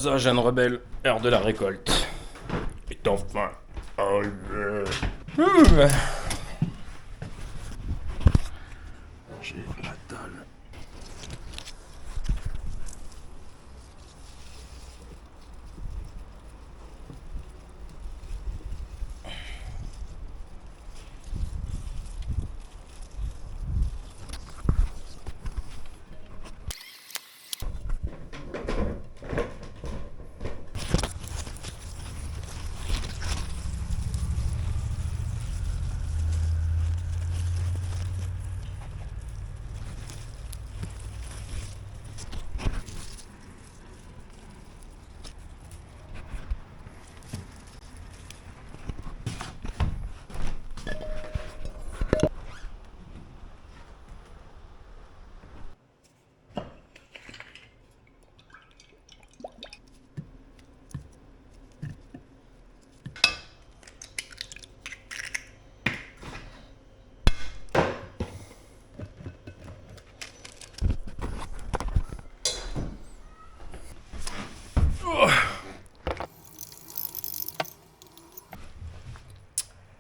Ça, jeune rebelle, heure de la récolte. Et enfin. Oh yeah. J'ai la dalle.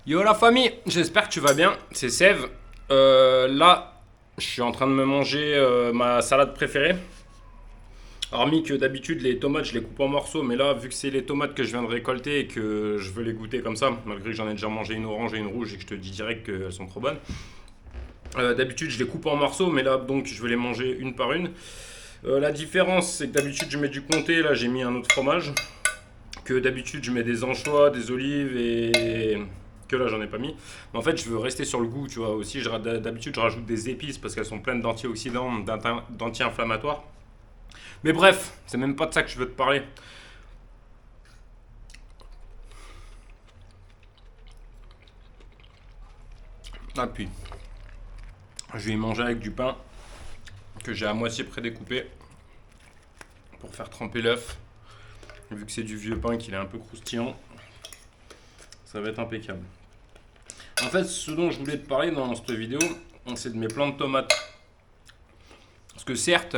Yo la famille, j'espère que tu vas bien, c'est Sève. Là, je suis en train de me manger ma salade préférée. Hormis que d'habitude les tomates je les coupe en morceaux, mais là vu que c'est les tomates que je viens de récolter et que je veux les goûter comme ça, malgré que j'en ai déjà mangé une orange et une rouge et que je te dis direct qu'elles sont trop bonnes. D'habitude je les coupe en morceaux, mais là donc je vais les manger une par une. La différence c'est que d'habitude je mets du comté, là j'ai mis un autre fromage. Que d'habitude je mets des anchois, des olives et que là j'en ai pas mis. Mais en fait je veux rester sur le goût, tu vois. Aussi d'habitude je rajoute des épices parce qu'elles sont pleines d'antioxydants, d'anti-inflammatoires. Mais bref, c'est même pas de ça que je veux te parler. Ah puis, je vais y manger avec du pain que j'ai à moitié prédécoupé pour faire tremper l'œuf. Vu que c'est du vieux pain qu'il est un peu croustillant, ça va être impeccable. En fait, ce dont je voulais te parler dans cette vidéo, c'est de mes plants de tomates. Parce que certes,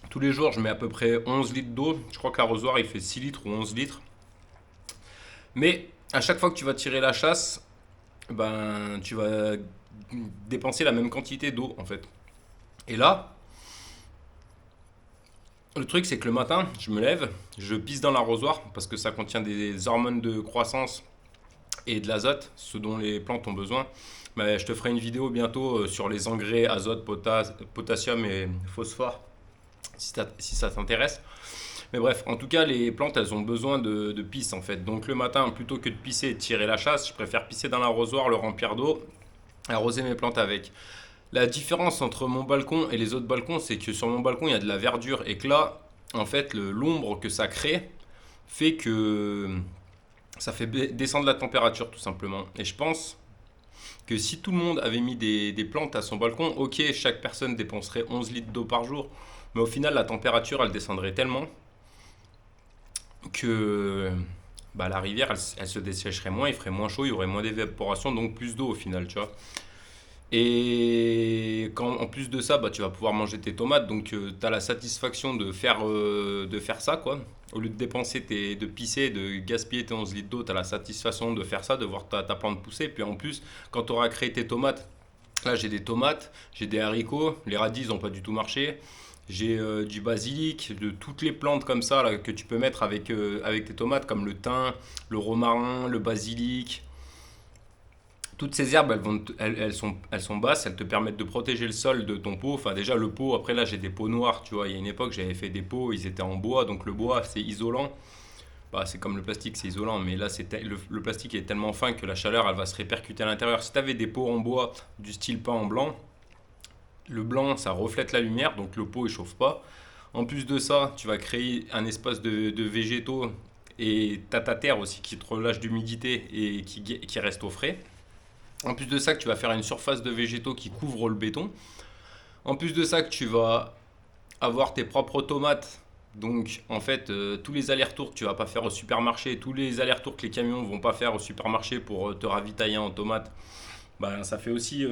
tous les jours, je mets à peu près 11 litres d'eau. Je crois que l'arrosoir, il fait 6 litres ou 11 litres. Mais à chaque fois que tu vas tirer la chasse, ben, tu vas dépenser la même quantité d'eau, en fait. Et là, le truc, c'est que le matin, je me lève, je pisse dans l'arrosoir parce que ça contient des hormones de croissance et de l'azote, ce dont les plantes ont besoin. Mais je te ferai une vidéo bientôt sur les engrais azote, potassium et phosphore, si ça t'intéresse. Mais bref, en tout cas, les plantes, elles ont besoin de pisse en fait. Donc le matin, plutôt que de pisser et de tirer la chasse, je préfère pisser dans l'arrosoir, le remplir d'eau, arroser mes plantes avec. La différence entre mon balcon et les autres balcons, c'est que sur mon balcon, il y a de la verdure et que là, en fait, l'ombre que ça crée fait que ça fait descendre la température tout simplement. Et je pense que si tout le monde avait mis des plantes à son balcon, ok, chaque personne dépenserait 11 litres d'eau par jour, mais au final, la température, elle descendrait tellement que bah, la rivière, elle se dessécherait moins, il ferait moins chaud, il y aurait moins d'évaporation, donc plus d'eau au final, tu vois. Et quand, en plus de ça, bah, tu vas pouvoir manger tes tomates, donc tu as la satisfaction de faire ça, quoi. Au lieu de dépenser, de pisser, de gaspiller tes 11 litres d'eau, tu as la satisfaction de faire ça, de voir ta plante pousser. Puis en plus, quand tu auras créé tes tomates, là j'ai des tomates, j'ai des haricots, les radis n'ont pas du tout marché. J'ai du basilic, de toutes les plantes comme ça là, que tu peux mettre avec tes tomates, comme le thym, le romarin, le basilic. Toutes ces herbes, elles sont basses, elles te permettent de protéger le sol de ton pot. Enfin, déjà, le pot, après là, j'ai des pots noirs, tu vois. Il y a une époque, j'avais fait des pots, ils étaient en bois, donc le bois, c'est isolant. Bah, c'est comme le plastique, c'est isolant, mais là, le plastique est tellement fin que la chaleur, elle va se répercuter à l'intérieur. Si tu avais des pots en bois du style peint en blanc, le blanc, ça reflète la lumière, donc le pot, il chauffe pas. En plus de ça, tu vas créer un espace de végétaux et t'as ta terre aussi qui te relâche d'humidité et qui reste au frais. En plus de ça, que tu vas faire une surface de végétaux qui couvre le béton. En plus de ça, que tu vas avoir tes propres tomates. Donc, en fait, tous les allers-retours que tu vas pas faire au supermarché, tous les allers-retours que les camions vont pas faire au supermarché pour te ravitailler en tomates, ben, ça fait aussi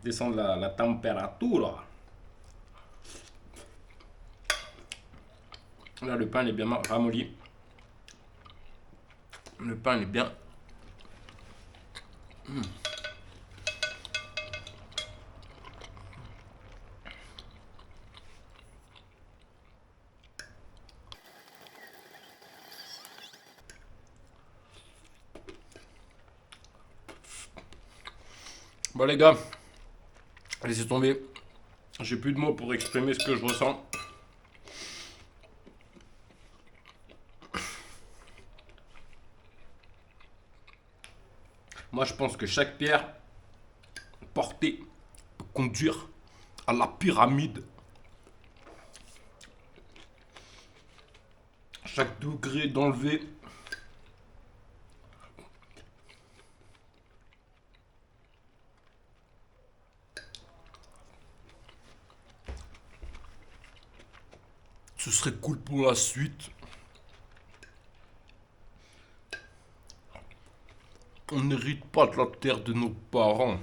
descendre la température. Là, le pain il est bien ramolli. Le pain il est bien. Bon les gars, laissez tomber. J'ai plus de mots pour exprimer ce que je ressens. Moi je pense que chaque pierre portée peut conduire à la pyramide. Chaque degré d'enlever ce serait cool pour la suite. On n'hérite pas de la terre de nos parents,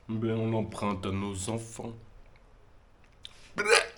mais on l'emprunte à nos enfants. Bleh.